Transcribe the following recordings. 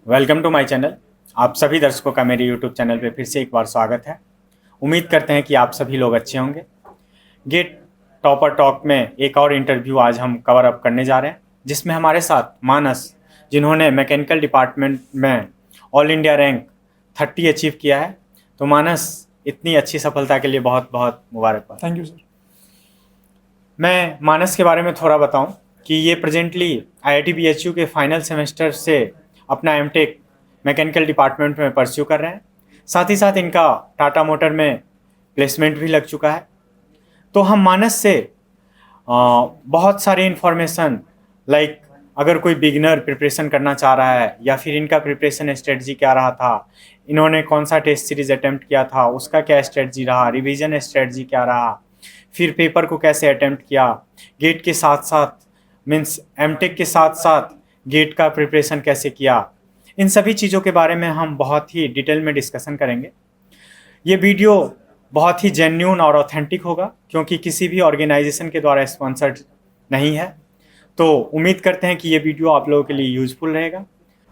Welcome to my channel. आप सभी दर्शकों का मेरे यूट्यूब चैनल पे फिर से एक बार स्वागत है। उम्मीद करते हैं कि आप सभी लोग अच्छे होंगे। गेट टॉपर टॉक में एक और इंटरव्यू आज हम कवर अप करने जा रहे हैं, जिसमें हमारे साथ मानस, जिन्होंने मैकेनिकल डिपार्टमेंट में ऑल इंडिया रैंक 30 अचीव किया है। तो मानस, इतनी अच्छी सफलता के लिए बहुत बहुत मुबारकबाद। Thank you sir. मैं मानस के बारे में थोड़ा बताऊं कि ये प्रेजेंटली IIT BHU के फाइनल सेमेस्टर से अपना एमटेक मैकेनिकल डिपार्टमेंट में परस्यू कर रहे हैं। साथ ही साथ इनका टाटा मोटर में प्लेसमेंट भी लग चुका है। तो हम मानस से बहुत सारी इन्फॉर्मेशन, लाइक अगर कोई बिगिनर प्रिपरेशन करना चाह रहा है या फिर इनका प्रिपरेशन स्ट्रेटजी क्या रहा था, इन्होंने कौन सा टेस्ट सीरीज अटेम्प्ट किया था, उसका क्या स्ट्रेटजी रहा, रिवीजन स्ट्रेटजी क्या रहा, फिर पेपर को कैसे अटेम्प्ट किया, गेट के साथ साथ मीन्स एमटेक के साथ साथ गेट का प्रिपरेशन कैसे किया, इन सभी चीज़ों के बारे में हम बहुत ही डिटेल में डिस्कशन करेंगे। ये वीडियो बहुत ही जेन्यून और ऑथेंटिक होगा, क्योंकि किसी भी ऑर्गेनाइजेशन के द्वारा स्पॉन्सर्ड नहीं है। तो उम्मीद करते हैं कि ये वीडियो आप लोगों के लिए यूजफुल रहेगा।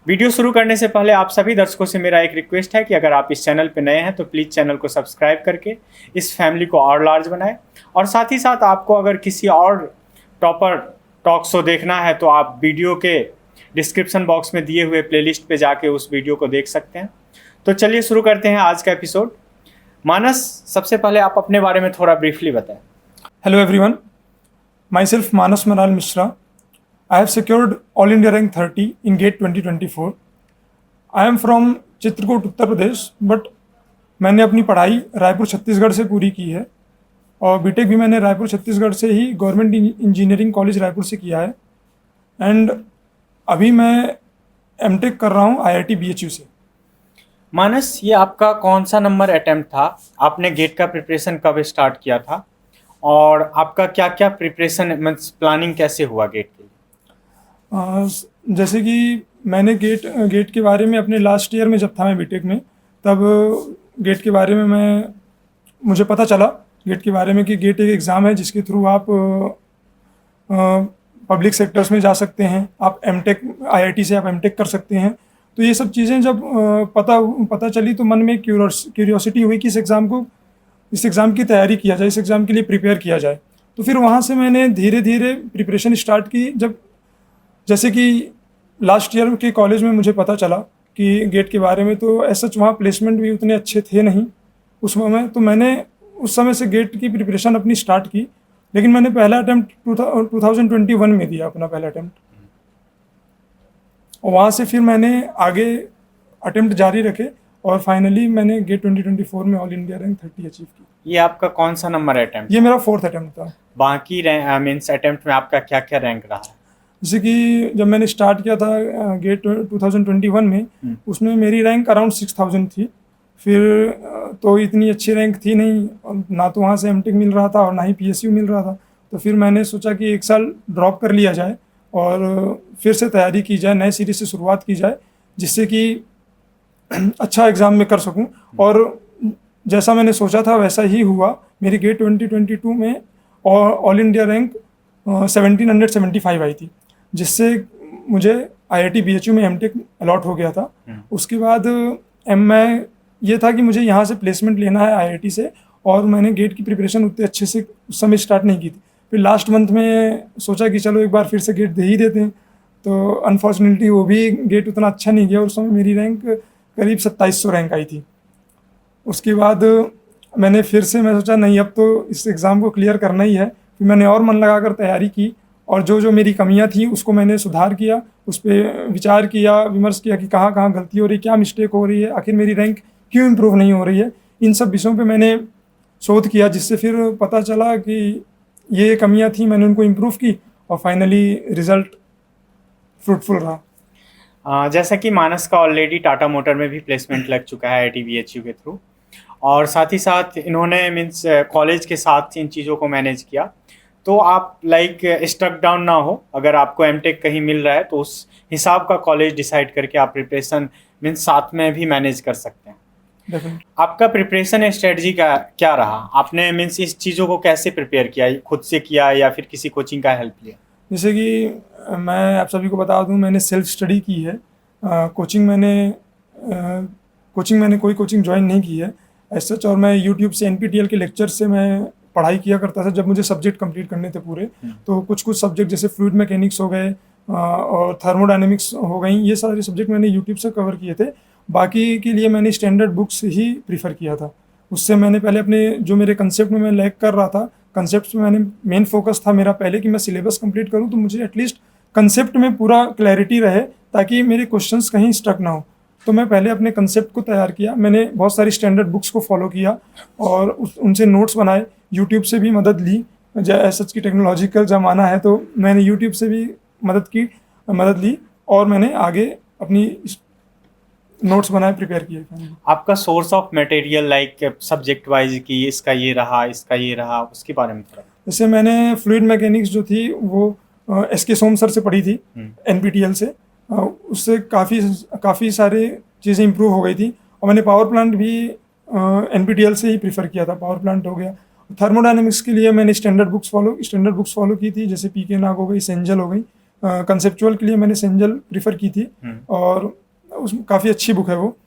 वीडियो शुरू करने से पहले आप सभी दर्शकों से मेरा एक रिक्वेस्ट है कि अगर आप इस चैनल पर नए हैं तो प्लीज़ चैनल को सब्सक्राइब करके इस फैमिली को और लार्ज बनाएं। और साथ ही साथ आपको अगर किसी और टॉपर टॉक शो देखना है तो आप वीडियो के डिस्क्रिप्शन बॉक्स में दिए हुए प्लेलिस्ट पे जाके उस वीडियो को देख सकते हैं। तो चलिए शुरू करते हैं आज का एपिसोड। मानस, सबसे पहले आप अपने बारे में थोड़ा ब्रीफली बताएं। हेलो एवरीवन, माई सेल्फ मानस मनाल Mishra. I have secured All India Rank 30 in GATE 2024. I am from Chitrakoot Uttar Pradesh, but मैंने अपनी पढ़ाई रायपुर छत्तीसगढ़ से पूरी की है और बीटेक भी मैंने रायपुर छत्तीसगढ़ से ही गवर्नमेंट इंजीनियरिंग कॉलेज रायपुर से किया है। एंड अभी मैं एमटेक कर रहा हूँ IIT BHU से। मानस, ये आपका कौन सा नंबर अटेम्प्ट था? आपने गेट का प्रिपरेशन कब स्टार्ट किया था और आपका क्या क्या प्रिपरेशन मीन्स प्लानिंग कैसे हुआ गेट के लिए? जैसे कि मैंने गेट के बारे में अपने लास्ट ईयर में जब था मैं बीटेक में, तब गेट के बारे में मुझे पता चला गेट के बारे में कि गेट एक एग्ज़ाम है जिसके थ्रू आप पब्लिक सेक्टर्स में जा सकते हैं, आप एमटेक IIT से आप एमटेक कर सकते हैं। तो ये सब चीज़ें जब पता चली तो मन में क्यूरियोसिटी हुई कि इस एग्ज़ाम की तैयारी किया जाए, इस एग्ज़ाम के लिए प्रिपेयर किया जाए। तो फिर वहाँ से मैंने धीरे धीरे प्रिपरेशन स्टार्ट की। जैसे कि लास्ट ईयर के कॉलेज में मुझे पता चला कि गेट के बारे में, तो ऐसा वहाँ प्लेसमेंट भी उतने अच्छे थे नहीं उस समय। तो मैंने उस समय से गेट की प्रिपरेशन अपनी स्टार्ट की, लेकिन मैंने पहला अटैम्प्ट 2021 में दिया, अपना पहला अटैम्प्ट। और वहाँ से फिर मैंने आगे अटैम्प्ट जारी रखे और फाइनली मैंने गेट 2024 में ऑल इंडिया रैंक 30 अचीव की। ये आपका कौन सा नंबर अटैम्प्ट? ये मेरा 4th अटैम्प्ट था। बाकी मीन्स अटैम्प्ट में आपका क्या क्या रैंक रहा है? जैसे कि जब मैंने स्टार्ट किया था गेट 2021 में, उसमें मेरी रैंक अराउंड 6000 थी। फिर तो इतनी अच्छी रैंक थी नहीं, ना तो वहाँ से एमटेक मिल रहा था और ना ही PSU मिल रहा था। तो फिर मैंने सोचा कि एक साल ड्रॉप कर लिया जाए और फिर से तैयारी की जाए, नए सीरीज से शुरुआत की जाए, जिससे कि अच्छा एग्ज़ाम में कर सकूं। और जैसा मैंने सोचा था वैसा ही हुआ। मेरी गेट 2022 में ऑल इंडिया रैंक 1775 आई थी, जिससे मुझे IIT BHU में एमटेक अलॉट हो गया था। उसके बाद मैं ये था कि मुझे यहाँ से प्लेसमेंट लेना है IIT से, और मैंने गेट की प्रिपरेशन उतने अच्छे से उस समय स्टार्ट नहीं की थी। फिर लास्ट मंथ में सोचा कि चलो एक बार फिर से गेट दे ही देते हैं। तो अनफॉर्चुनेटली वो भी गेट उतना अच्छा नहीं गया। उस समय मेरी रैंक करीब 2700 रैंक आई थी। उसके बाद मैं सोचा नहीं, अब तो इस एग्ज़ाम को क्लियर करना ही है। फिर मैंने और मन लगाकर तैयारी की और जो मेरी कमियां थी उसको मैंने सुधार किया, उस पर विचार किया, विमर्श किया कि कहाँ कहाँ गलती हो रही है, क्या मिस्टेक हो रही है, आखिर मेरी रैंक क्यों इम्प्रूव नहीं हो रही है। इन सब विषयों पे मैंने शोध किया, जिससे फिर पता चला कि ये कमियां थी, मैंने उनको इम्प्रूव की और फाइनली रिज़ल्ट फ्रूटफुल रहा। जैसा कि मानस का ऑलरेडी टाटा मोटर में भी प्लेसमेंट लग चुका है IIT BHU के थ्रू, और साथ ही साथ इन्होंने मीन्स कॉलेज के साथ इन चीज़ों को मैनेज किया। तो आप लाइक स्टक डाउन ना हो, अगर आपको एमटेक कहीं मिल रहा है तो उस हिसाब का कॉलेज डिसाइड करके आप प्रिपरेशन मीन्स साथ में भी मैनेज कर सकते हैं। आपका प्रिपरेशन स्ट्रेटजी का क्या रहा? आपने मीन्स इस चीज़ों को कैसे प्रिपेयर किया, खुद से किया या फिर किसी कोचिंग का हेल्प लिया? जैसे कि मैं आप सभी को बता दूं, मैंने सेल्फ स्टडी की है। कोचिंग मैंने कोई कोचिंग ज्वाइन नहीं की है एज सच, और मैं यूट्यूब से NPTEL के लेक्चर से मैं पढ़ाई किया करता था जब मुझे सब्जेक्ट कंप्लीट करने थे पूरे। तो कुछ सब्जेक्ट जैसे फ्लूइड मैकेनिक्स हो गए और थर्मोडायनेमिक्स हो गई, ये सारे सब्जेक्ट मैंने यूट्यूब से कवर किए थे। बाकी के लिए मैंने स्टैंडर्ड बुक्स ही प्रीफर किया था। उससे मैंने पहले अपने जो मेरे कंसेप्ट में मैं लैग कर रहा था, कंसेप्ट में मैंने मेन फोकस था मेरा पहले कि मैं सिलेबस कंप्लीट करूँ, तो मुझे एटलीस्ट कंसेप्ट में पूरा क्लैरिटी रहे ताकि मेरे क्वेश्चंस कहीं स्टक ना हो। तो मैं पहले अपने कंसेप्ट को तैयार किया, मैंने बहुत सारी स्टैंडर्ड बुक्स को फॉलो किया और उनसे नोट्स बनाए, यूट्यूब से भी मदद ली। सच की टेक्नोलॉजिकल ज़माना है तो मैंने यूट्यूब से भी मदद ली और मैंने आगे अपनी नोट्स बनाए, प्रिपेयर किए। आपका source of material like subject wise कि इसका ये रहा उसके बारे में थोड़ा। जैसे मैंने फ्लूइड मैकेनिक्स जो थी वो SK सोम सर से पढ़ी थी NPTEL से, उससे काफ़ी सारी चीज़ें इंप्रूव हो गई थी। और मैंने पावर प्लांट भी NPTEL से ही प्रीफर किया था, पावर प्लांट हो गया। थर्मोडायनेमिक्स के लिए मैंने स्टैंडर्ड बुक्स फॉलो की थी, जैसे PK नाग हो गई, सेंजल हो गई। कंसेप्चुअल के लिए मैंने सेंजल प्रीफर की थी और उसमें काफ़ी अच्छी बुक है वो,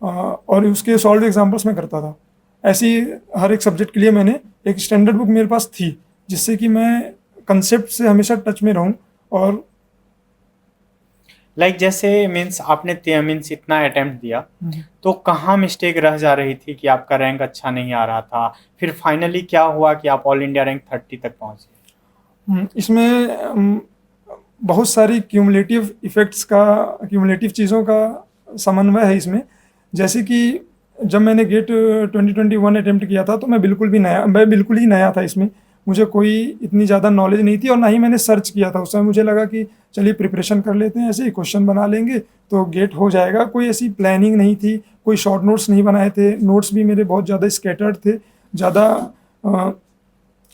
और उसके सॉल्व एग्जाम्पल्स मैं करता था। ऐसी हर एक सब्जेक्ट के लिए मैंने एक स्टैंडर्ड बुक मेरे पास थी जिससे कि मैं कंसेप्ट से हमेशा टच में रहूं। और लाइक जैसे मीन्स आपने मीन्स इतना अटेम्प्ट दिया तो कहाँ मिस्टेक रह जा रही थी कि आपका रैंक अच्छा नहीं आ रहा था, फिर फाइनली क्या हुआ कि आप ऑल इंडिया रैंक 30 तक पहुँचे? इसमें बहुत सारी क्यूमुलेटिव चीज़ों का समन्वय है इसमें। जैसे कि जब मैंने गेट 2021 अटेम्प्ट किया था तो मैं बिल्कुल ही नया था इसमें, मुझे कोई इतनी ज़्यादा नॉलेज नहीं थी और ना ही मैंने सर्च किया था। उस समय मुझे लगा कि चलिए प्रिपरेशन कर लेते हैं, ऐसे ही क्वेश्चन बना लेंगे तो गेट हो जाएगा। कोई ऐसी प्लानिंग नहीं थी, कोई शॉर्ट नोट्स नहीं बनाए थे, नोट्स भी मेरे बहुत ज़्यादा स्कैटर्ड थे, ज़्यादा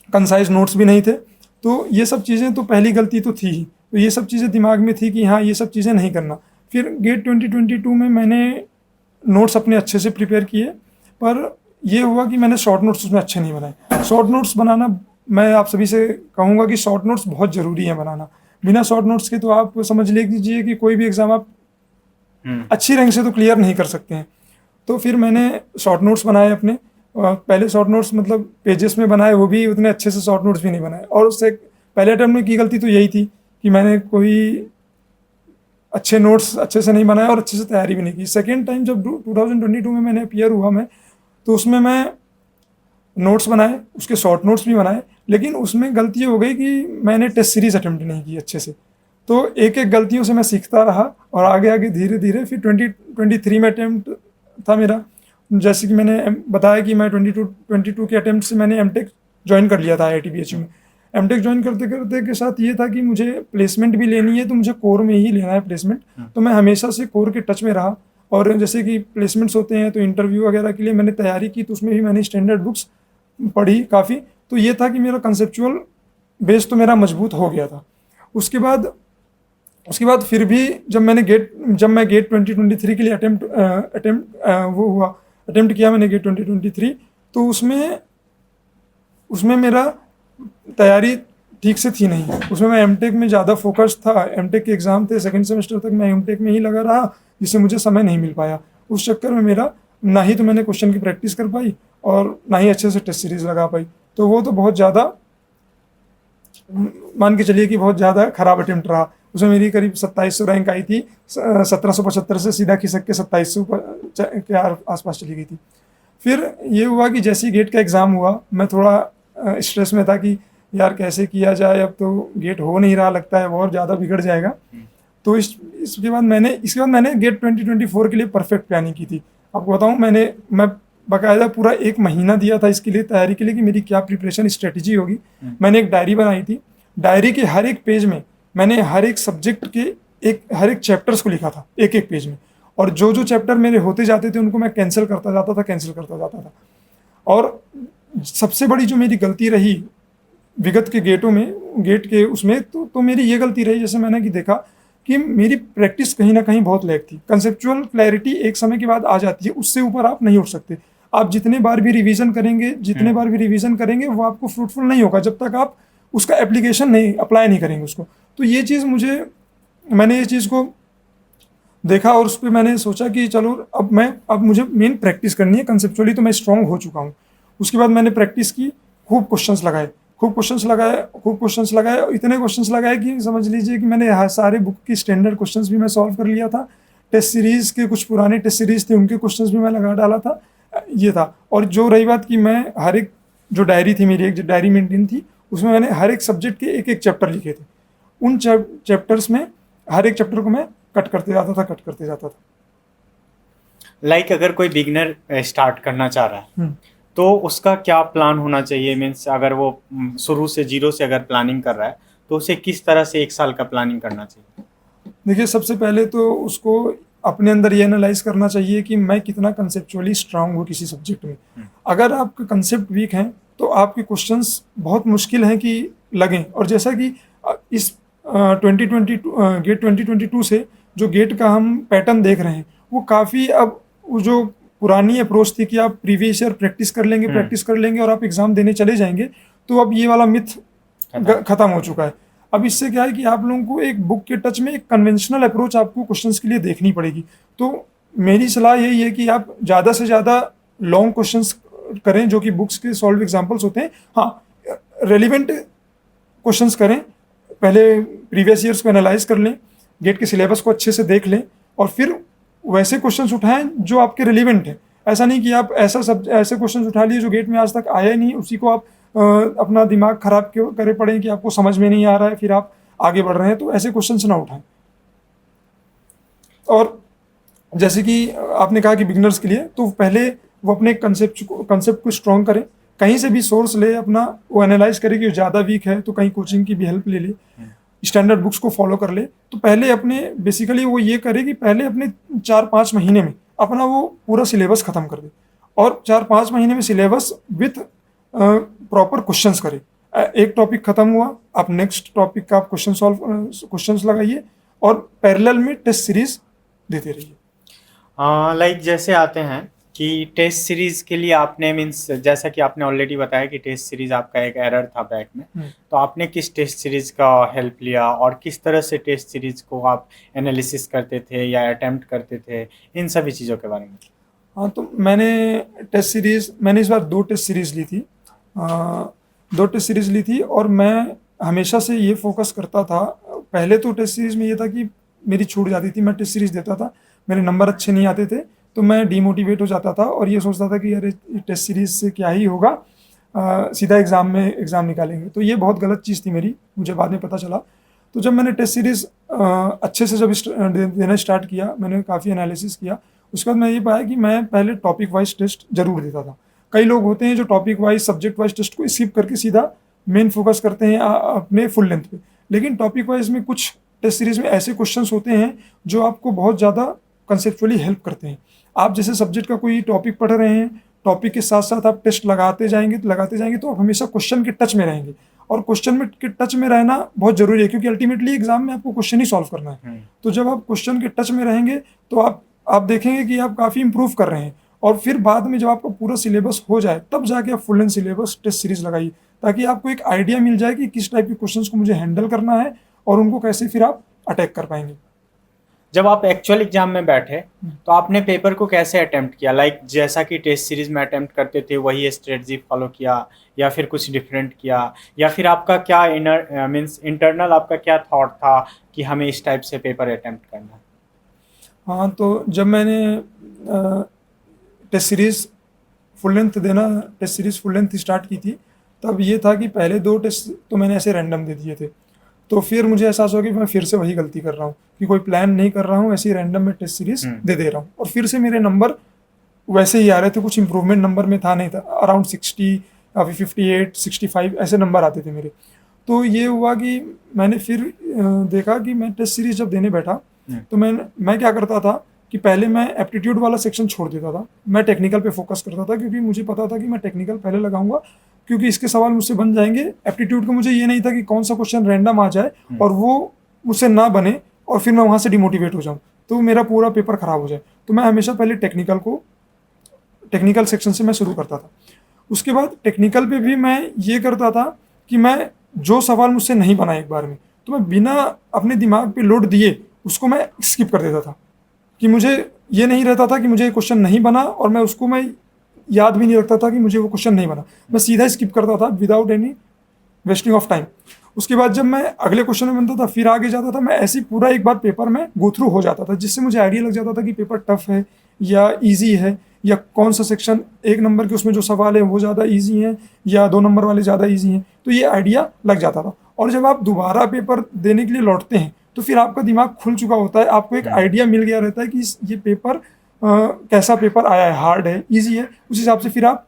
कंसाइज नोट्स भी नहीं थे। तो ये सब चीज़ें तो पहली गलती तो थी ही, तो ये सब चीज़ें दिमाग में थी कि हाँ ये सब चीज़ें नहीं करना। फिर गेट 2022 में मैंने नोट्स अपने अच्छे से प्रिपेयर किए, पर ये हुआ कि मैंने शॉर्ट नोट्स उसमें अच्छे नहीं बनाए। शॉर्ट नोट्स बनाना, मैं आप सभी से कहूँगा कि शॉर्ट नोट्स बहुत ज़रूरी है बनाना। बिना शॉर्ट नोट्स के तो आप समझ लीजिए कि कोई भी एग्ज़ाम आप अच्छी रैंक से तो क्लियर नहीं कर सकते हैं। तो फिर मैंने शॉर्ट नोट्स बनाए अपने, पहले शॉर्ट नोट्स मतलब पेजेस में बनाए, वो भी उतने अच्छे से शॉर्ट नोट्स भी नहीं बनाए। और उससे पहले अटेम्प्ट में की गलती तो यही थी कि मैंने कोई अच्छे नोट्स अच्छे से नहीं बनाए और अच्छे से तैयारी भी नहीं की। सेकेंड टाइम जब 2022 में मैंने अपीयर हुआ तो उसमें मैं नोट्स बनाए, उसके शॉर्ट नोट्स भी बनाए, लेकिन उसमें गलती हो गई कि मैंने टेस्ट सीरीज अटेम्प्ट नहीं की अच्छे से। तो एक एक गलतियों से मैं सीखता रहा और आगे धीरे धीरे फिर 2023 में अटेम्प्ट था मेरा। जैसे कि मैंने बताया कि मैं 22 के अटेम्प्ट से मैंने एमटेक ज्वाइन कर लिया था IIT BHU में। एमटेक ज्वाइन करते करते के साथ ये था कि मुझे प्लेसमेंट भी लेनी है तो मुझे कोर में ही लेना है प्लेसमेंट। तो मैं हमेशा से कोर के टच में रहा और जैसे कि प्लेसमेंट्स होते हैं तो इंटरव्यू वगैरह के लिए मैंने तैयारी की, तो उसमें भी मैंने स्टैंडर्ड बुक्स पढ़ी काफ़ी। तो ये था कि मेरा कंसेप्चुअल बेस तो मेरा मजबूत हो गया था। उसके बाद फिर भी जब मैं गेट 2023 के लिए अटेम्प्ट किया मैंने गेट 2023, तो उसमें मेरा तैयारी ठीक से थी नहीं। उसमें मैं एमटेक में ज़्यादा फोकस था, एमटेक के एग्ज़ाम थे, सेकंड सेमेस्टर तक मैं एमटेक में ही लगा रहा, जिससे मुझे समय नहीं मिल पाया। उस चक्कर में मेरा ना ही तो मैंने क्वेश्चन की प्रैक्टिस कर पाई और ना ही अच्छे से टेस्ट सीरीज लगा पाई। तो वो तो बहुत ज़्यादा, मान के चलिए कि बहुत ज़्यादा ख़राब अटेम्प्ट रहा। उसमें मेरी करीब 2700 रैंक आई थी, 1775 से सीधा खिसक के 2700 के आसपास चली गई थी। फिर ये हुआ कि जैसे ही गेट का एग्ज़ाम हुआ, मैं थोड़ा स्ट्रेस में था कि यार कैसे किया जाए, अब तो गेट हो नहीं रहा, लगता है और ज़्यादा बिगड़ जाएगा। तो इसके बाद मैंने गेट 2024 के लिए परफेक्ट प्लानिंग की थी। आपको बताऊँ, मैं बाकायदा पूरा 1 महीना दिया था इसके लिए, तैयारी के लिए, कि मेरी क्या प्रिपरेशन स्ट्रेटजी होगी। मैंने एक डायरी बनाई थी, डायरी के हर एक पेज में मैंने हर एक सब्जेक्ट के हर एक चैप्टर्स को लिखा था एक एक पेज में, और जो चैप्टर मेरे होते जाते थे उनको मैं कैंसिल करता जाता था। और सबसे बड़ी जो मेरी गलती रही विगत के गेट के उसमें तो मेरी ये गलती रही, जैसे मैंने कि देखा कि मेरी प्रैक्टिस कहीं ना कहीं बहुत लैग थी। कंसेप्चुअल क्लैरिटी एक समय के बाद आ जाती है, उससे ऊपर आप नहीं उठ सकते। आप जितने बार भी रिवीजन करेंगे वो आपको फ्रूटफुल नहीं होगा जब तक आप उसका अप्लाई नहीं करेंगे उसको। तो ये चीज़ मैंने ये चीज़ को देखा और उस पर मैंने सोचा कि चलो अब मुझे मेन प्रैक्टिस करनी है। कंसेप्चुअली तो मैं स्ट्रांग हो चुका हूँ। उसके बाद मैंने प्रैक्टिस की, खूब क्वेश्चंस लगाए, और इतने क्वेश्चंस लगाए कि समझ लीजिए कि मैंने सारे बुक की स्टैंडर्ड क्वेश्चंस भी मैं सॉल्व कर लिया था। टेस्ट सीरीज के कुछ पुराने टेस्ट सीरीज थे उनके क्वेश्चंस भी मैं लगा डाला था। ये था। और जो रही बात कि मैं हर एक जो डायरी थी मेरी, एक जो डायरी मेंटेन थी, उसमें मैंने हर एक सब्जेक्ट के एक एक चैप्टर लिखे थे। उन चैप्टर्स में हर एक चैप्टर को मैं कट करते जाता था। लाइक अगर कोई बिगनर स्टार्ट करना चाह रहा है तो उसका क्या प्लान होना चाहिए? मीन्स अगर वो शुरू से जीरो से अगर प्लानिंग कर रहा है तो उसे किस तरह से 1 साल का प्लानिंग करना चाहिए? देखिए, सबसे पहले तो उसको अपने अंदर ये एनालाइज करना चाहिए कि मैं कितना कंसेप्चुअली स्ट्रांग हूँ किसी सब्जेक्ट में। अगर आपका कंसेप्ट वीक है तो आपके क्वेश्चंस बहुत मुश्किल हैं कि लगें। और जैसा कि इस 2022 गेट 2022 से जो गेट का हम पैटर्न देख रहे हैं वो काफ़ी, अब वो जो पुरानी अप्रोच थी कि आप प्रीवियस ईयर प्रैक्टिस कर लेंगे और आप एग्ज़ाम देने चले जाएंगे, तो अब ये वाला मिथ खत्म हो चुका है। अब इससे क्या है कि आप लोगों को एक बुक के टच में एक कन्वेंशनल अप्रोच आपको क्वेश्चंस के लिए देखनी पड़ेगी। तो मेरी सलाह यही है कि आप ज़्यादा से ज़्यादा लॉन्ग क्वेश्चंस करें जो कि बुक्स के सॉल्व एग्जांपल्स होते हैं। हाँ, रेलिवेंट क्वेश्चंस करें, पहले प्रीवियस ईयर्स को एनालाइज कर लें, गेट के सिलेबस को अच्छे से देख लें और फिर वैसे क्वेश्चंस उठाएं जो आपके रिलेवेंट हैं। ऐसा नहीं कि आप ऐसे क्वेश्चंस उठा लिए जो गेट में आज तक आया ही नहीं, उसी को आप अपना दिमाग खराब क्यों करे पड़े कि आपको समझ में नहीं आ रहा है, फिर आप आगे बढ़ रहे हैं। तो ऐसे क्वेश्चंस ना उठाएं। और जैसे कि आपने कहा कि बिगिनर्स के लिए, तो पहले वो अपने कंसेप्ट को स्ट्रॉन्ग करें, कहीं से भी सोर्स ले अपना, वो एनालाइज करे कि ज़्यादा वीक है तो कहीं कोचिंग की भी हेल्प ले ले, स्टैंडर्ड बुक्स को फॉलो कर ले। तो पहले अपने बेसिकली वो ये करे कि पहले अपने 4-5 महीने में अपना वो पूरा सिलेबस ख़त्म कर दे और 4-5 महीने में सिलेबस विथ प्रॉपर क्वेश्चंस करे। एक टॉपिक खत्म हुआ, आप नेक्स्ट टॉपिक का आप क्वेश्चंस लगाइए और पैरेलल में टेस्ट सीरीज देते रहिए। लाइक जैसे आते हैं कि टेस्ट सीरीज के लिए आपने मीन्स जैसा कि आपने ऑलरेडी बताया कि टेस्ट सीरीज आपका एक एरर था बैक में, तो आपने किस टेस्ट सीरीज का हेल्प लिया और किस तरह से टेस्ट सीरीज को आप एनालिसिस करते थे या अटेम्प्ट करते थे, इन सभी चीज़ों के बारे में? हाँ, तो मैंने इस बार 2 टेस्ट सीरीज ली थी। 2 टेस्ट सीरीज ली थी और मैं हमेशा से ये फोकस करता था। पहले तो टेस्ट सीरीज में ये था कि मेरी छूट जाती थी, मैं टेस्ट सीरीज देता था, मेरे नंबर अच्छे नहीं आते थे तो मैं डीमोटिवेट हो जाता था और ये सोचता था कि अरे टेस्ट सीरीज से क्या ही होगा, सीधा एग्ज़ाम निकालेंगे। तो ये बहुत गलत चीज़ थी मेरी, मुझे बाद में पता चला। तो जब मैंने टेस्ट सीरीज़ अच्छे से जब देना स्टार्ट किया, मैंने काफ़ी एनालिसिस किया, उसके बाद मैं ये पाया कि मैं पहले टॉपिक वाइज टेस्ट जरूर देता था। कई लोग होते हैं जो topic wise subject wise test को स्किप करके सीधा मेन फोकस करते हैं अपने फुल लेंथ पे, लेकिन टॉपिक वाइज में कुछ टेस्ट सीरीज में ऐसे क्वेश्चंस होते हैं जो आपको बहुत ज़्यादा कंसेप्चुअली हेल्प करते हैं। आप जैसे सब्जेक्ट का कोई टॉपिक पढ़ रहे हैं, टॉपिक के साथ साथ आप टेस्ट लगाते जाएंगे तो आप हमेशा क्वेश्चन के टच में रहेंगे और क्वेश्चन में के टच में रहना बहुत जरूरी है क्योंकि अल्टीमेटली एग्जाम में आपको क्वेश्चन ही सॉल्व करना है। तो जब आप क्वेश्चन के टच में रहेंगे तो आप देखेंगे कि आप काफ़ी इंप्रूव कर रहे हैं और फिर बाद में जब आपका पूरा सिलेबस हो जाए तब जाके आप full length syllabus test series लगाइए ताकि आपको एक आइडिया मिल जाए कि किस टाइप के क्वेश्चंस को मुझे हैंडल करना है और उनको कैसे फिर आप अटैक कर पाएंगे। जब आप एक्चुअल एग्जाम में बैठे तो आपने पेपर को कैसे अटेम्प्ट किया? लाइक जैसा कि टेस्ट सीरीज में अटेम्प्ट करते थे वही स्ट्रेटजी फॉलो किया या फिर कुछ डिफरेंट किया, या फिर आपका क्या मीन्स इंटरनल आपका क्या थॉट था कि हमें इस टाइप से पेपर अटेम्प्ट करना है? हाँ, तो जब मैंने test series full length start की थी तब ये था कि पहले 2 टेस्ट तो मैंने ऐसे रैंडम दे दिए थे। तो फिर मुझे एहसास हुआ कि मैं फिर से वही गलती कर रहा हूँ कि कोई प्लान नहीं कर रहा हूँ, ऐसे ही रैंडम में टेस्ट सीरीज दे रहा हूँ और फिर से मेरे नंबर वैसे ही आ रहे थे, कुछ इंप्रूवमेंट नंबर में था नहीं था, अराउंड 60 या फिर 58 65 ऐसे नंबर आते थे मेरे। तो ये हुआ कि मैंने फिर देखा कि मैं टेस्ट सीरीज जब देने बैठा तो मैं क्या करता था कि पहले मैं एप्टीट्यूड वाला सेक्शन छोड़ देता था, मैं टेक्निकल पे फोकस करता था क्योंकि मुझे पता था कि मैं टेक्निकल पहले लगाऊंगा क्योंकि इसके सवाल मुझसे बन जाएंगे। एप्टीट्यूड का मुझे ये नहीं था कि कौन सा क्वेश्चन रैंडम आ जाए और वो मुझसे ना बने और फिर मैं वहाँ से डिमोटिवेट हो जाऊँ तो मेरा पूरा पेपर खराब हो जाए। तो मैं हमेशा पहले टेक्निकल सेक्शन से मैं शुरू करता था। उसके बाद टेक्निकल पे भी मैं ये करता था कि मैं जो सवाल मुझसे नहीं बना एक बार में तो मैं बिना अपने दिमाग पे लोड दिए उसको मैं स्किप कर देता था। कि मुझे ये नहीं रहता था कि मुझे क्वेश्चन नहीं बना और मैं याद भी नहीं रखता था कि मुझे वो क्वेश्चन नहीं बना, मैं सीधा स्किप करता था without any wasting of time. उसके बाद जब मैं अगले क्वेश्चन में बनता था फिर आगे जाता था, मैं ऐसे ही पूरा एक बार पेपर में गो थ्रू हो जाता था, जिससे मुझे आइडिया लग जाता था कि पेपर टफ है या इजी है, या कौन सा सेक्शन 1 नंबर के उसमें जो सवाल है वो ज़्यादा इजी हैं या 2 नंबर वाले ज़्यादा इजी हैं, तो ये आइडिया लग जाता था। और जब आप दोबारा पेपर देने के लिए लौटते हैं तो फिर आपका दिमाग खुल चुका होता है, आपको एक आइडिया मिल गया रहता है कि ये पेपर कैसा पेपर आया है, हार्ड है, ईजी है, उस हिसाब से फिर आप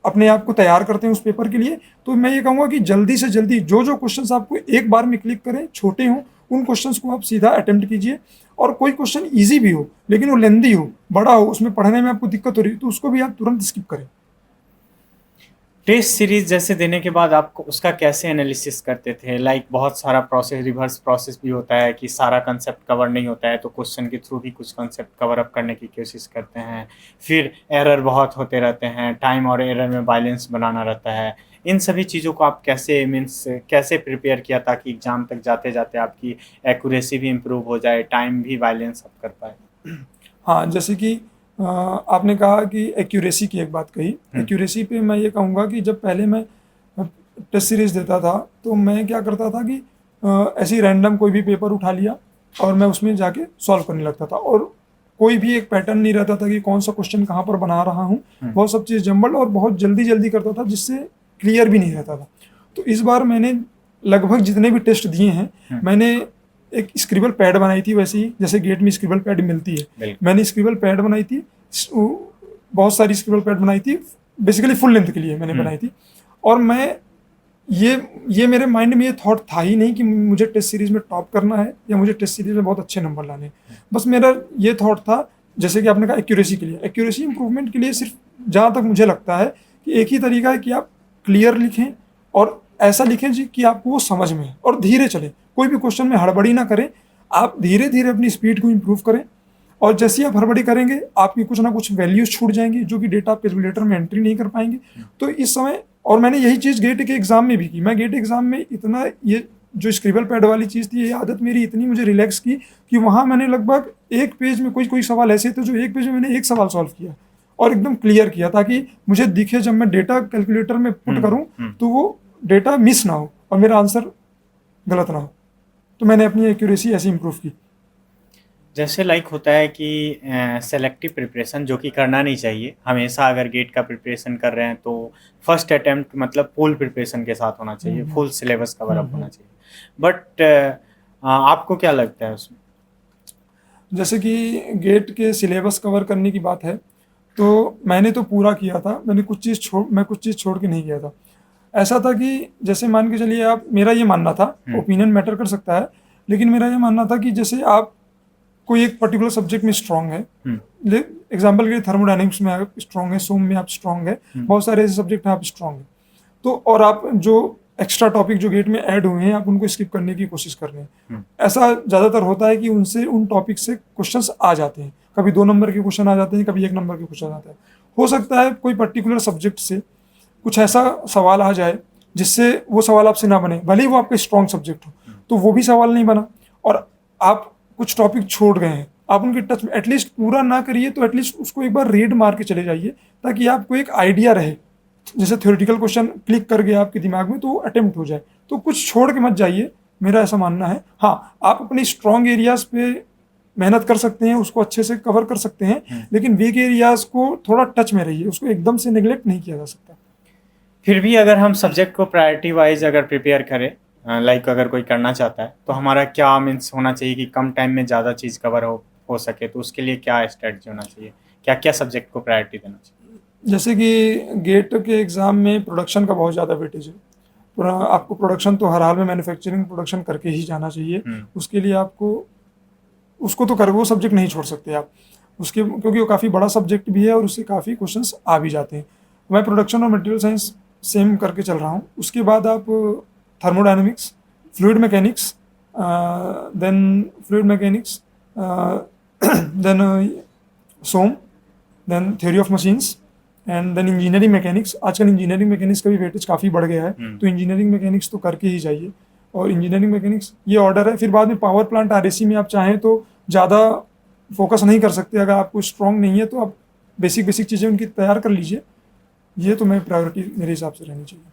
अपने आप को तैयार करते हैं उस पेपर के लिए। तो मैं ये कहूँगा कि जल्दी से जल्दी जो जो क्वेश्चंस आपको एक बार में क्लिक करें, छोटे हों, उन क्वेश्चंस को आप सीधा अटेम्प्ट कीजिए। और कोई क्वेश्चन इजी भी हो लेकिन वो लेंदी हो, बड़ा हो, उसमें पढ़ने में आपको दिक्कत हो रही है, तो उसको भी आप तुरंत स्किप करें। टेस्ट सीरीज जैसे देने के बाद आपको उसका कैसे एनालिसिस करते थे? लाइक बहुत सारा प्रोसेस, रिवर्स प्रोसेस भी होता है कि सारा कंसेप्ट कवर नहीं होता है तो क्वेश्चन के थ्रू भी कुछ कंसेप्ट कवर अप करने की कोशिश करते हैं, फिर एरर बहुत होते रहते हैं, टाइम और एरर में बैलेंस बनाना रहता है। इन सभी चीज़ों को आप कैसे प्रिपेयर किया ताकि एग्ज़ाम तक जाते जाते आपकी एक्यूरेसी भी इम्प्रूव हो जाए, टाइम भी बैलेंस आप कर पाए? हाँ, जैसे कि आपने कहा कि एक्यूरेसी की एक बात कही, एक्यूरेसी पे मैं ये कहूँगा कि जब पहले मैं टेस्ट सीरीज देता था तो मैं क्या करता था कि ऐसे ही रैंडम कोई भी पेपर उठा लिया और मैं उसमें जाके सॉल्व करने लगता था, और कोई भी एक पैटर्न नहीं रहता था कि कौन सा क्वेश्चन कहाँ पर बना रहा हूँ, बहुत सब चीज़ जम्बल और बहुत जल्दी जल्दी करता था, जिससे क्लियर भी नहीं रहता था। तो इस बार मैंने लगभग जितने भी टेस्ट दिए हैं, मैंने एक स्क्रिबल पैड बनाई थी, वैसे ही जैसे गेट में स्क्रिबल पैड मिलती है, मैंने स्क्रिबल पैड बनाई थी, बहुत सारी स्क्रिबल पैड बनाई थी, बेसिकली फुल लेंथ के लिए मैंने बनाई थी। और मैं ये मेरे माइंड में ये थॉट था ही नहीं कि मुझे टेस्ट सीरीज में टॉप करना है या मुझे टेस्ट सीरीज में बहुत अच्छे नंबर लाने हैं। बस मेरा ये थॉट था, जैसे कि आपने कहा एक्यूरेसी के लिए, एक्यूरेसी इंप्रूवमेंट के लिए सिर्फ जहाँ तक मुझे लगता है कि एक ही तरीका है कि आप क्लियर लिखें और ऐसा लिखें जी कि आपको वो समझ में, और धीरे चलें, कोई भी क्वेश्चन में हड़बड़ी ना करें, आप धीरे धीरे अपनी स्पीड को इम्प्रूव करें। और जैसे ही आप हड़बड़ी करेंगे आपकी कुछ ना कुछ वैल्यूज छूट जाएंगी जो कि डेटा आप कैलकुलेटर में एंट्री नहीं कर पाएंगे। तो इस समय, और मैंने यही चीज़ गेट के एग्जाम में भी की, मैं गेट एग्जाम में इतना, ये जो स्क्रिबल पैड वाली चीज़ थी, ये आदत मेरी इतनी मुझे रिलैक्स की कि वहाँ मैंने लगभग एक पेज में कोई सवाल ऐसे थे जो एक पेज में मैंने एक सवाल सॉल्व किया और एकदम क्लियर किया, ताकि मुझे दिखे जब मैं डेटा कैलकुलेटर में पुट करूँ तो वो डेटा मिस ना हो और मेरा आंसर गलत ना हो। तो मैंने अपनी एक्यूरेसी ऐसे इम्प्रूव की। जैसे लाइक होता है कि सेलेक्टिव प्रिपरेशन जो कि करना नहीं चाहिए हमेशा, अगर गेट का प्रिपरेशन कर रहे हैं तो फर्स्ट अटेम्प्ट मतलब फुल प्रिपरेशन के साथ होना चाहिए, फुल सिलेबस कवर अप होना चाहिए। बट आपको क्या लगता है उसमें? जैसे कि गेट के सिलेबस कवर करने की बात है तो मैंने तो पूरा किया था, मैं कुछ चीज़ छोड़ के नहीं गया था। ऐसा था कि जैसे मान के चलिए आप, मेरा ये मानना था, ओपिनियन मैटर कर सकता है, लेकिन मेरा ये मानना था कि जैसे आप कोई एक पर्टिकुलर सब्जेक्ट में स्ट्रांग है, एग्जाम्पल के लिए थर्मोडायनेमिक्स में आप स्ट्रांग है, सोम में आप स्ट्रांग है, बहुत सारे ऐसे सब्जेक्ट हैं आप स्ट्रांग है, तो और आप जो एक्स्ट्रा टॉपिक जो गेट में ऐड हुए हैं आप उनको स्किप करने की कोशिश कर रहे हैं। ऐसा ज़्यादातर होता है कि उन टॉपिक से क्वेश्चंस आ जाते हैं, कभी 2 नंबर के क्वेश्चन आ जाते हैं, कभी 1 नंबर के क्वेश्चन आते हैं। हो सकता है कोई पर्टिकुलर सब्जेक्ट से कुछ ऐसा सवाल आ जाए जिससे वो सवाल आपसे ना बने, भले ही वो आपका स्ट्रॉन्ग सब्जेक्ट हो, तो वो भी सवाल नहीं बना और आप कुछ टॉपिक छोड़ गए हैं, आप उनके टच में एटलीस्ट पूरा ना करिए तो एटलीस्ट उसको एक बार रीड मार के चले जाइए, ताकि आपको एक आइडिया रहे, जैसे थ्योरेटिकल क्वेश्चन क्लिक कर गया आपके दिमाग में तो अटेम्प्ट हो जाए। तो कुछ छोड़ के मत जाइए, मेरा ऐसा मानना है। हाँ, आप अपनी स्ट्रॉन्ग एरियाज पे मेहनत कर सकते हैं, उसको अच्छे से कवर कर सकते हैं, लेकिन वीक एरियाज को थोड़ा टच में रहिए, उसको एकदम से नेग्लेक्ट नहीं किया जा सकता। फिर भी अगर हम सब्जेक्ट को प्रायोरिटी वाइज अगर प्रिपेयर करें, लाइक अगर कोई करना चाहता है तो हमारा क्या मीन्स होना चाहिए कि कम टाइम में ज़्यादा चीज़ कवर हो सके, तो उसके लिए क्या स्ट्रेटजी होना चाहिए, क्या क्या सब्जेक्ट को प्रायोरिटी देना चाहिए? जैसे कि गेट के एग्ज़ाम में प्रोडक्शन का बहुत ज़्यादा वेटेज है, आपको प्रोडक्शन तो हर हाल में मैन्युफैक्चरिंग प्रोडक्शन करके ही जाना चाहिए। उसके लिए आपको उसको तो वो सब्जेक्ट नहीं छोड़ सकते आप उसके, क्योंकि वो काफ़ी बड़ा सब्जेक्ट भी है और उससे काफ़ी क्वेश्चंस आ भी जाते हैं। मैं प्रोडक्शन और मटेरियल साइंस सेम करके चल रहा हूँ। उसके बाद आप thermodynamics, fluid mechanics, then SOM, then theory of machines and then engineering mechanics. आजकल इंजीनियरिंग मैकेनिक्स का भी वेटेज काफ़ी बढ़ गया है, तो इंजीनियरिंग मैकेनिक्स तो करके ही जाइए। और इंजीनियरिंग मैकेनिक्स ये ऑर्डर है। फिर बाद में पावर प्लांट RAC में आप चाहें तो ज़्यादा फोकस नहीं कर सकते, अगर आपको स्ट्रांग नहीं है तो आप बेसिक बेसिक चीज़ें उनकी तैयार कर लीजिए। ये तो मैं प्रायोरिटी मेरे हिसाब से रहनी चाहिए।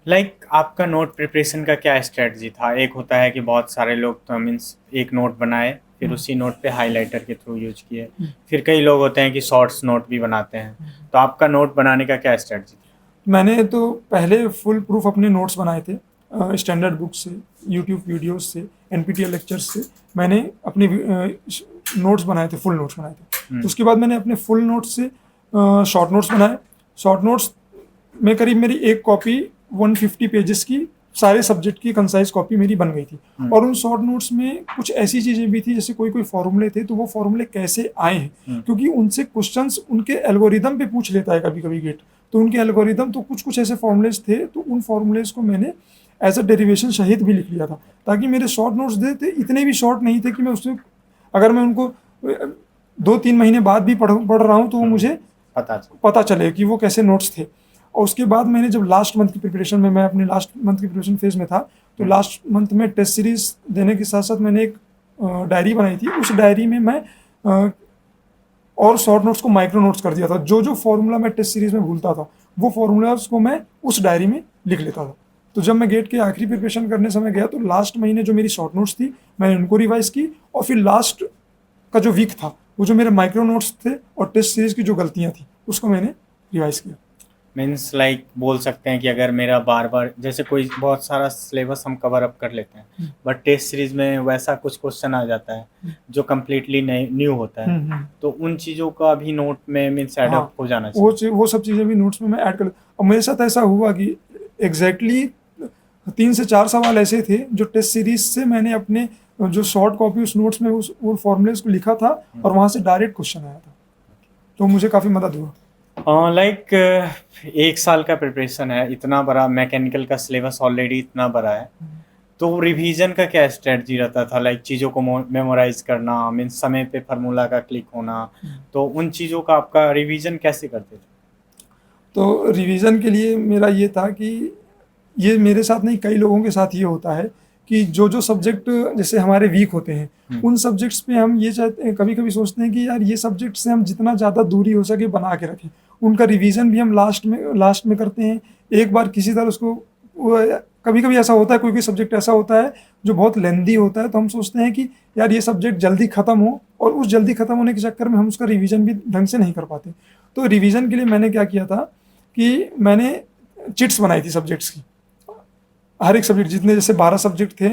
लाइक आपका नोट प्रिपरेशन का क्या स्ट्रेटजी था? एक होता है कि बहुत सारे लोग तो मीन्स एक नोट बनाए फिर उसी नोट पे हाइलाइटर के थ्रू यूज किए, फिर कई लोग होते हैं कि शॉर्ट्स नोट भी बनाते हैं, तो आपका नोट बनाने का क्या स्ट्रेटजी था? मैंने तो पहले फुल प्रूफ अपने नोट्स बनाए थे, स्टैंडर्ड बुक से, यूट्यूब वीडियोस से, एनपीटीईएल लेक्चर्स से मैंने अपने नोट्स बनाए थे, फुल नोट्स बनाए थे। तो उसके बाद मैंने अपने फुल नोट्स से शॉर्ट नोट्स बनाए। शॉर्ट नोट्स में करीब मेरी एक कॉपी 150 पेजेस की सारे सब्जेक्ट की कंसाइज कॉपी मेरी बन गई थी। और उन शॉर्ट नोट्स में कुछ ऐसी चीज़ें भी थी, जैसे कोई कोई फॉर्मूले थे, तो वो फॉर्मूले कैसे आए हैं, क्योंकि उनसे क्वेश्चंस उनके एल्गोरिदम पे पूछ लेता है कभी कभी गेट। तो उनके एल्गोरिदम तो कुछ कुछ ऐसे फॉर्मूलेज थे, तो उन फॉर्मूलेज को मैंने एज अ डेरिवेशन सहित भी लिख लिया था, ताकि मेरे शॉर्ट नोट्स थे इतने भी शॉर्ट नहीं थे कि मैं उससे, अगर मैं उनको 2-3 महीने बाद भी पढ़ रहा हूँ तो वो मुझे पता चले कि वो कैसे नोट्स थे। और उसके बाद मैंने जब लास्ट मंथ की प्रिपरेशन में, मैं अपने लास्ट मंथ की प्रिपरेशन फेज में था, तो लास्ट मंथ में टेस्ट सीरीज देने के साथ साथ मैंने एक डायरी बनाई थी। उस डायरी में मैं और शॉर्ट नोट्स को माइक्रो नोट्स कर दिया था। जो जो फॉर्मूला मैं टेस्ट सीरीज में भूलता था, वो फॉर्मूलाज को मैं उस डायरी में लिख लेता था। तो जब मैं गेट के आखिरी प्रिपरेशन करने समय गया, तो लास्ट महीने जो मेरी शॉर्ट नोट्स थी मैंने उनको रिवाइज की, और फिर लास्ट का जो वीक था, वो जो मेरे माइक्रो नोट्स थे और टेस्ट सीरीज की जो गलतियाँ थी, उसको मैंने रिवाइज किया। मीन्स लाइक बोल सकते हैं कि अगर मेरा बार बार, जैसे कोई बहुत सारा सिलेबस हम कवर अप कर लेते हैं, बट टेस्ट सीरीज में वैसा कुछ क्वेश्चन आ जाता है जो कम्प्लीटली न्यू होता है, तो उन चीज़ों का भी नोट में मीन्स ऐड अप हो जाना चाहिए। वो सब चीज़ें भी नोट्स में मैं ऐड कर। और मेरे साथ ऐसा हुआ कि एग्जैक्टली 3 से 4 सवाल ऐसे थे जो टेस्ट सीरीज से मैंने अपने जो शॉर्ट कॉपी उस नोट्स में उस फॉर्मूलेस को लिखा था, और वहाँ से डायरेक्ट क्वेश्चन आया था, तो मुझे काफ़ी मदद हुआ। लाइक 1 साल का प्रिपरेशन है, इतना बड़ा मैकेनिकल का सिलेबस ऑलरेडी इतना बड़ा है, तो रिवीजन का क्या स्ट्रेटजी रहता था? लाइक चीज़ों को मेमोराइज करना, मीन्स समय पे फार्मूला का क्लिक होना, तो उन चीज़ों का आपका रिवीजन कैसे करते थे? तो रिवीजन के लिए मेरा ये था कि ये मेरे साथ नहीं, कई लोगों के साथ ये होता है कि जो जो सब्जेक्ट जैसे हमारे वीक होते हैं, उन सब्जेक्ट्स पे हम ये चाहते हैं, कभी कभी सोचते हैं कि यार ये सब्जेक्ट से हम जितना ज़्यादा दूरी हो सके बना के रखें। उनका रिवीजन भी हम लास्ट में करते हैं। एक बार किसी तरह उसको, कभी कभी ऐसा होता है, कोई कोई सब्जेक्ट ऐसा होता है जो बहुत लेंदी होता है, तो हम सोचते हैं कि यार ये सब्जेक्ट जल्दी ख़त्म हो, और उस जल्दी ख़त्म होने के चक्कर में हम उसका रिवीजन भी ढंग से नहीं कर पाते। तो रिवीजन के लिए मैंने क्या किया था कि मैंने चिट्स बनाई थी सब्जेक्ट्स की। हर एक सब्जेक्ट, जितने जैसे 12 सब्जेक्ट थे,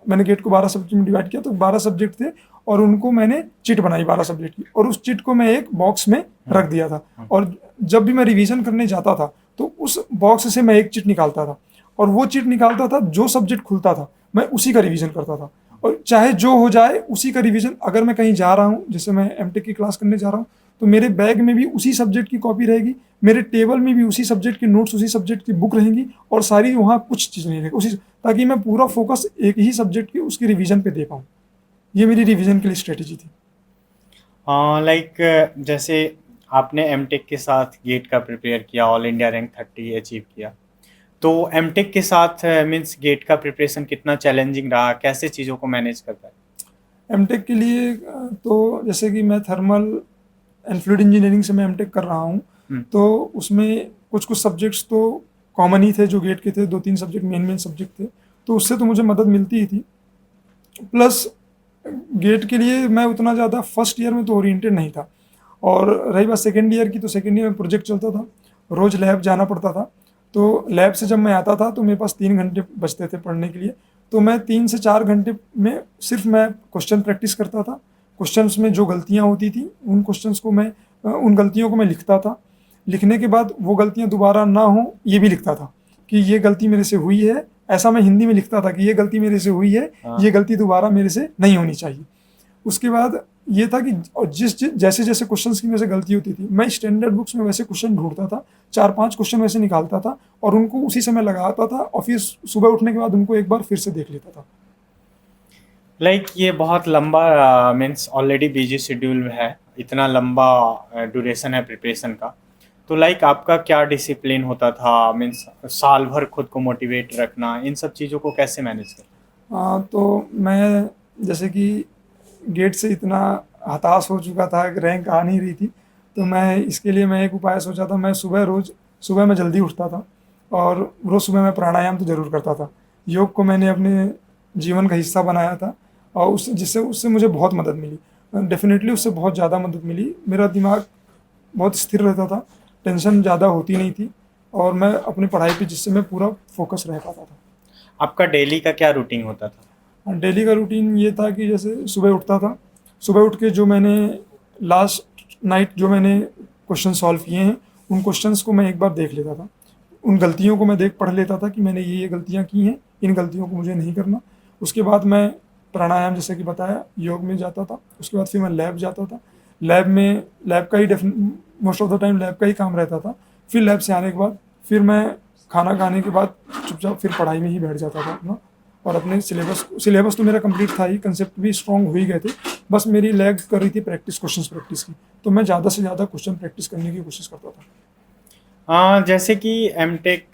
मैंने गेट को 12 सब्जेक्ट में डिवाइड किया, तो 12 सब्जेक्ट थे, और उनको मैंने चिट बनाई 12 सब्जेक्ट की, और उस चिट को मैं एक बॉक्स में रख दिया था। और जब भी मैं रिवीजन करने जाता था, तो उस बॉक्स से मैं एक चिट निकालता था, और वो चिट निकालता था, जो सब्जेक्ट खुलता था मैं उसी का रिवीजन करता था। और चाहे जो हो जाए उसी का रिवीजन। अगर मैं कहीं जा रहा हूँ, जैसे मैं एमटेक की क्लास करने जा रहा हूँ, तो मेरे बैग में भी उसी सब्जेक्ट की कॉपी रहेगी, मेरे टेबल में भी उसी सब्जेक्ट के नोट्स, उसी सब्जेक्ट की बुक रहेंगी, और सारी वहाँ कुछ चीज़ नहीं रहेगी उसी, ताकि मैं पूरा फोकस एक ही सब्जेक्ट की उसकी रिवीजन पे दे पाऊँ। ये मेरी रिवीजन के लिए स्ट्रेटेजी थी। लाइक जैसे आपने एमटेक के साथ गेट का प्रिपेयर किया, ऑल इंडिया रैंक 30 अचीव किया, तो एमटेक के साथ मीन्स गेट का प्रिपरेशन कितना चैलेंजिंग रहा? कैसे चीज़ों को मैनेज करता है? एमटेक के लिए तो जैसे कि मैं थर्मल एंड फ्लूइड इंजीनियरिंग से मैं एमटेक कर रहा हूँ, तो उसमें कुछ कुछ सब्जेक्ट्स तो कॉमन ही थे जो गेट के थे, 2-3 सब्जेक्ट मेन सब्जेक्ट थे, तो उससे तो मुझे मदद मिलती ही थी। प्लस गेट के लिए मैं उतना ज़्यादा फर्स्ट ईयर में तो ओरिएंटेड नहीं था, और रही बात सेकेंड ईयर की, तो सेकेंड ईयर में प्रोजेक्ट चलता था, रोज़ लैब जाना पड़ता था। तो लैब से जब मैं आता था तो मेरे पास 3 घंटे बचते थे पढ़ने के लिए, तो मैं 3 से 4 घंटे में सिर्फ मैं क्वेश्चन प्रैक्टिस करता था। क्वेश्चंस में जो गलतियाँ होती थी, उन क्वेश्चंस को मैं, उन गलतियों को मैं लिखता था। लिखने के बाद वो गलतियाँ दोबारा ना हो, ये भी लिखता था कि ये गलती मेरे से हुई है। ऐसा मैं हिंदी में लिखता था कि ये गलती मेरे से हुई है, ये गलती दोबारा मेरे से नहीं होनी चाहिए। उसके बाद ये था कि और जैसे जैसे क्वेश्चंस की मेरे से गलती होती थी, मैं स्टैंडर्ड बुक्स में वैसे क्वेश्चन ढूंढता था, 4-5 क्वेश्चन वैसे निकालता था, और उनको उसी समय लगाता था, और फिर सुबह उठने के बाद उनको एक बार फिर से देख लेता था। लाइक ये बहुत लंबा मीन्स ऑलरेडी बिजी शेड्यूल है, इतना लंबा ड्यूरेशन है प्रिपरेशन का, तो लाइक आपका क्या डिसिप्लिन होता था? मीन्स साल भर खुद को मोटिवेट रखना, इन सब चीज़ों को कैसे मैनेज करते? तो मैं जैसे कि गेट से इतना हताश हो चुका था, रैंक आ नहीं रही थी। तो मैं इसके लिए मैं एक उपाय सोचा था। मैं सुबह मैं जल्दी उठता था और रोज़ सुबह मैं प्राणायाम तो ज़रूर करता था। योग को मैंने अपने जीवन का हिस्सा बनाया था और उससे मुझे बहुत मदद मिली। डेफिनेटली उससे बहुत ज़्यादा मदद मिली। मेरा दिमाग बहुत स्थिर रहता था, टेंशन ज़्यादा होती नहीं थी और मैं अपनी पढ़ाई पे जिससे मैं पूरा फोकस रह पाता था। आपका डेली का क्या रूटीन होता था? डेली का रूटीन ये था कि जैसे सुबह उठता था, सुबह उठ के जो मैंने लास्ट नाइट जो मैंने क्वेश्चन सॉल्व किए हैं उन क्वेश्चंस को मैं एक बार देख लेता था। उन गलतियों को मैं पढ़ लेता था कि मैंने ये गलतियाँ की हैं, इन गलतियों को मुझे नहीं करना। उसके बाद मैं प्राणायाम जैसे कि बताया योग में जाता था। उसके बाद फिर मैं लैब जाता था। लैब का ही most of the time lab का ही काम रहता था। फिर लैब से आने के बाद फिर मैं खाना खाने के बाद चुपचाप फिर पढ़ाई में ही बैठ जाता था अपना। और अपने सिलेबस तो मेरा कंप्लीट था ही, कंसेप्ट भी स्ट्रॉन्ग हो ही गए थे। बस मेरी लैग कर रही थी क्वेश्चन प्रैक्टिस की। तो मैं ज़्यादा से ज़्यादा क्वेश्चन प्रैक्टिस करने की कोशिश करता था। हाँ, जैसे कि एमटेक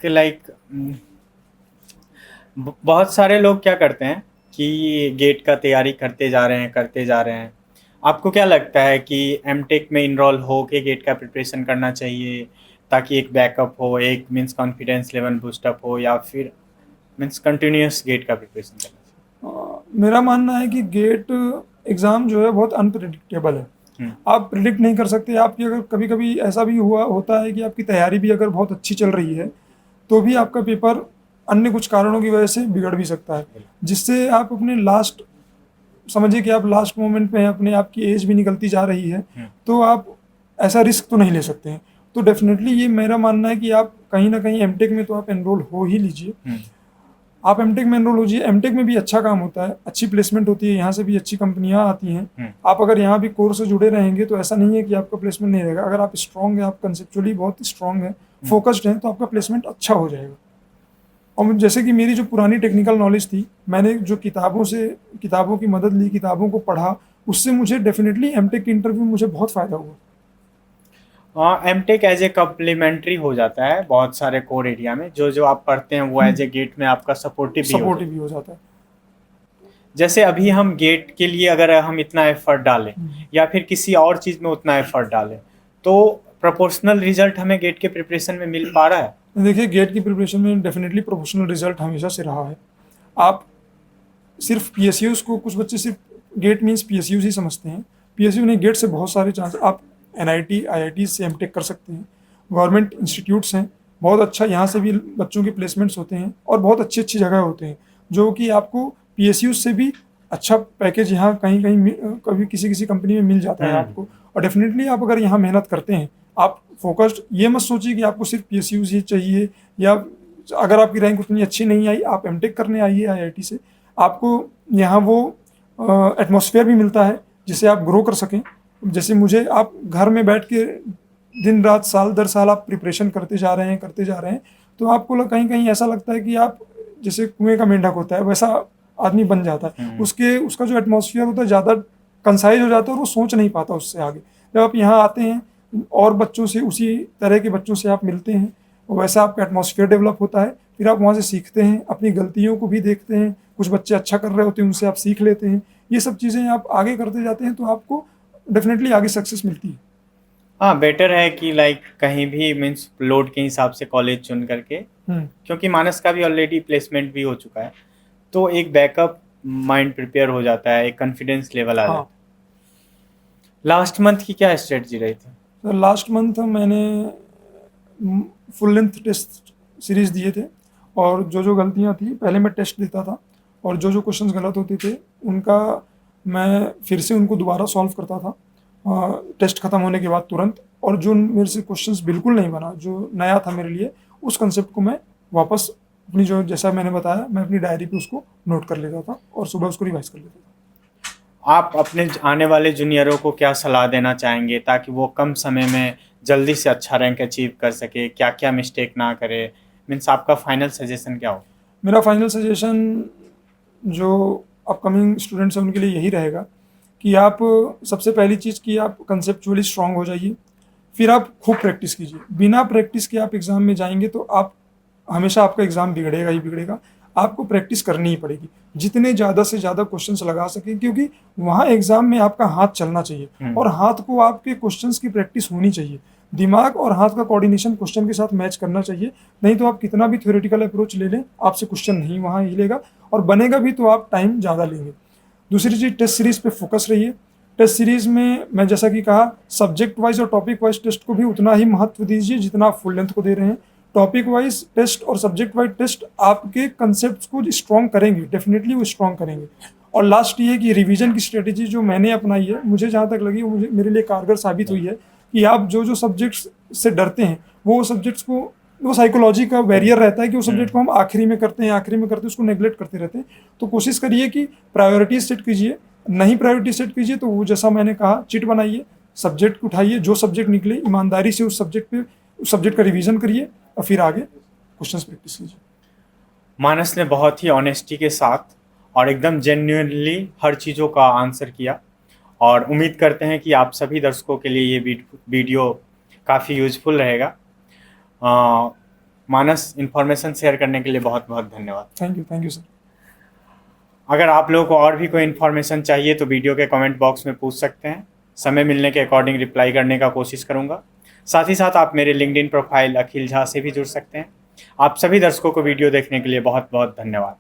बहुत सारे लोग क्या करते हैं कि गेट का तैयारी करते जा रहे हैं। आपको क्या लगता है कि एमटेक में इनरोल हो के गेट का प्रिपरेशन करना चाहिए ताकि एक बैकअप हो, एक मीन्स कॉन्फिडेंस लेवल बूस्टअप हो, या फिर मीन्स कंटिन्यूस गेट का प्रिपरेशन करना चाहिए? मेरा मानना है कि गेट एग्ज़ाम जो है बहुत अनप्रिडिक्टेबल है। आप प्रिडिक्ट नहीं कर सकते। आपकी अगर कभी कभी ऐसा भी होता है कि आपकी तैयारी भी अगर बहुत अच्छी चल रही है तो भी आपका पेपर अन्य कुछ कारणों की वजह से बिगड़ भी सकता है, जिससे आप अपने समझिए कि आप लास्ट मोमेंट में अपने आपकी एज भी निकलती जा रही है, तो आप ऐसा रिस्क तो नहीं ले सकते हैं। तो डेफिनेटली ये मेरा मानना है कि आप कहीं ना कहीं एमटेक में तो आप एनरोल हो ही लीजिए। आप एमटेक में एनरोल होजिए। एमटेक में भी अच्छा काम होता है, अच्छी प्लेसमेंट होती है, यहाँ से भी अच्छी कंपनियाँ आती हैं। आप अगर यहाँ भी कोर्स से जुड़े रहेंगे तो ऐसा नहीं है कि आपका प्लेसमेंट नहीं रहेगा। अगर आप स्ट्रांग हैं, आप कंसेप्चुअली बहुत स्ट्रांग हैं, फोकस्ड हैं, तो आपका प्लेसमेंट अच्छा हो जाएगा। और जैसे कि मेरी जो पुरानी टेक्निकल नॉलेज थी, मैंने जो किताबों की मदद ली, किताबों को पढ़ा, उससे मुझे डेफिनेटली एमटेक के इंटरव्यू में मुझे बहुत फ़ायदा हुआ। एमटेक एज ए कम्प्लीमेंट्री हो जाता है बहुत सारे कोर एरिया में। जो आप पढ़ते हैं वो एज ए गेट में आपका सपोर्टिव भी हो जाता है। जैसे अभी हम गेट के लिए अगर हम इतना एफर्ट डालें या फिर किसी और चीज़ में उतना एफर्ट डालें तो प्रोपोर्शनल रिजल्ट हमें गेट के प्रिपरेशन में मिल पा रहा है? देखिए, गेट की प्रिपरेशन में डेफिनेटली प्रोपोर्शनल रिजल्ट हमेशा से रहा है। आप सिर्फ पीएसयूज़ को, कुछ बच्चे सिर्फ गेट मीन्स पीएसयूज़ ही समझते हैं। पीएसयू नहीं, गेट से बहुत सारे चांस। आप एनआईटी आईआईटी से एमटेक कर सकते हैं। गवर्नमेंट इंस्टीट्यूट्स हैं, बहुत अच्छा यहाँ से भी बच्चों के प्लेसमेंट्स होते हैं और बहुत अच्छी अच्छी जगह होते हैं जो कि आपको पीएसयू से भी अच्छा पैकेज यहाँ कहीं कहीं कभी किसी कंपनी में मिल जाता है आपको। और डेफिनेटली आप अगर यहाँ मेहनत करते हैं, आप फोकस्ड, ये मत सोचिए कि आपको सिर्फ पीएसयू ही चाहिए, या अगर आपकी रैंक उतनी अच्छी नहीं आई, आप एमटेक करने आइए आईआईटी से। आपको यहाँ वो एटमॉस्फेयर भी मिलता है जिससे आप ग्रो कर सकें। जैसे मुझे, आप घर में बैठ के दिन रात साल दर साल आप प्रिपरेशन करते जा रहे हैं तो आपको कहीं कहीं ऐसा लगता है कि आप जैसे कुएं का मेंढक होता है वैसा आदमी बन जाता है। उसका जो एटमॉस्फेयर होता है ज़्यादा कंसाइज हो जाता है और वो सोच नहीं पाता उससे आगे। जब आप यहाँ आते हैं और बच्चों से, उसी तरह के बच्चों से आप मिलते हैं, वैसा आपका एटमॉस्फेयर डेवलप होता है। फिर आप वहाँ से सीखते हैं, अपनी गलतियों को भी देखते हैं। कुछ बच्चे अच्छा कर रहे होते हैं, उनसे आप सीख लेते हैं। ये सब चीज़ें आप आगे करते जाते हैं तो आपको डेफिनेटली आगे सक्सेस मिलती है। हाँ, बेटर है कि कहीं भी मीन्स लोड के हिसाब से कॉलेज चुन करके, क्योंकि मानस का भी ऑलरेडी प्लेसमेंट भी हो चुका है, तो एक बैकअप माइंड प्रिपेयर हो जाता है, एक कॉन्फिडेंस लेवल आ जाता है। लास्ट मंथ की क्या स्ट्रेटजी रही थी? सर, लास्ट मंथ मैंने फुल लेंथ टेस्ट सीरीज दिए थे और जो गलतियाँ थी पहले मैं टेस्ट देता था और जो क्वेश्चंस गलत होते थे उनका मैं फिर से उनको दोबारा सॉल्व करता था टेस्ट ख़त्म होने के बाद तुरंत। और जो मेरे से क्वेश्चंस बिल्कुल नहीं बना, जो नया था मेरे लिए, उस कंसेप्ट को मैं वापस अपनी, जो जैसा मैंने बताया, मैं अपनी डायरी पे उसको नोट कर लेता था और सुबह उसको रिवाइज कर लेता था। आप अपने आने वाले जूनियरों को क्या सलाह देना चाहेंगे ताकि वो कम समय में जल्दी से अच्छा रैंक अचीव कर सके, क्या क्या मिस्टेक ना करे? मीन्स आपका फाइनल सजेशन क्या हो? मेरा फाइनल सजेशन जो अपकमिंग स्टूडेंट्स हैं उनके लिए यही रहेगा कि आप सबसे पहली चीज़ कि आप कंसेप्चुअली स्ट्रांग हो जाइए। फिर आप खूब प्रैक्टिस कीजिए। बिना प्रैक्टिस के आप एग्ज़ाम में जाएंगे तो आप हमेशा, आपका एग्ज़ाम बिगड़ेगा ही बिगड़ेगा। आपको प्रैक्टिस करनी ही पड़ेगी, जितने ज़्यादा से ज़्यादा क्वेश्चंस लगा सके, क्योंकि वहाँ एग्जाम में आपका हाथ चलना चाहिए और हाथ को आपके क्वेश्चंस की प्रैक्टिस होनी चाहिए। दिमाग और हाथ का कोऑर्डिनेशन क्वेश्चन के साथ मैच करना चाहिए, नहीं तो आप कितना भी थ्योरेटिकल अप्रोच ले लें, आपसे क्वेश्चन नहीं वहाँ हिलेगा, और बनेगा भी तो आप टाइम ज़्यादा लेंगे। दूसरी चीज़, टेस्ट सीरीज पे फोकस रहिए। टेस्ट सीरीज में मैं जैसा कि कहा, सब्जेक्ट वाइज और टॉपिक वाइज टेस्ट को भी उतना ही महत्व दीजिए जितना आप फुल लेंथ को दे रहे हैं। टॉपिक वाइज टेस्ट और सब्जेक्ट वाइज टेस्ट आपके कंसेप्ट को स्ट्रॉन्ग करेंगे, डेफिनेटली वो स्ट्रॉन्ग करेंगे। और लास्ट ये कि रिवीजन की स्ट्रेटेजी जो मैंने अपनाई है, मुझे जहाँ तक लगी, वो मुझे मेरे लिए कारगर साबित हुई है कि आप जो सब्जेक्ट्स से डरते हैं, वो सब्जेक्ट्स को, वो साइकोलॉजी का बैरियर रहता है कि वो सब्जेक्ट को हम आखिरी में करते हैं, उसको नेग्लेक्ट करते रहते हैं। तो कोशिश करिए कि प्रायोरिटी सेट कीजिए, नहीं प्रायोरिटी सेट कीजिए तो वो जैसा मैंने कहा, चिट बनाइए, सब्जेक्ट उठाइए, जो सब्जेक्ट निकले ईमानदारी से उस सब्जेक्ट का रिवीजन करिए और फिर आगे क्वेश्चंस प्रैक्टिस कीजिए। मानस ने बहुत ही ऑनेस्टी के साथ और एकदम जेन्युइनली हर चीज़ों का आंसर किया, और उम्मीद करते हैं कि आप सभी दर्शकों के लिए ये वीडियो काफ़ी यूजफुल रहेगा। मानस, इन्फॉर्मेशन शेयर करने के लिए बहुत बहुत धन्यवाद। Thank you sir. अगर आप लोगों को और भी कोई इन्फॉर्मेशन चाहिए तो वीडियो के कमेंट बॉक्स में पूछ सकते हैं, समय मिलने के अकॉर्डिंग रिप्लाई करने का कोशिश करूंगा। साथ ही साथ आप मेरे लिंक्डइन प्रोफाइल अखिल झा से भी जुड़ सकते हैं। आप सभी दर्शकों को वीडियो देखने के लिए बहुत बहुत धन्यवाद।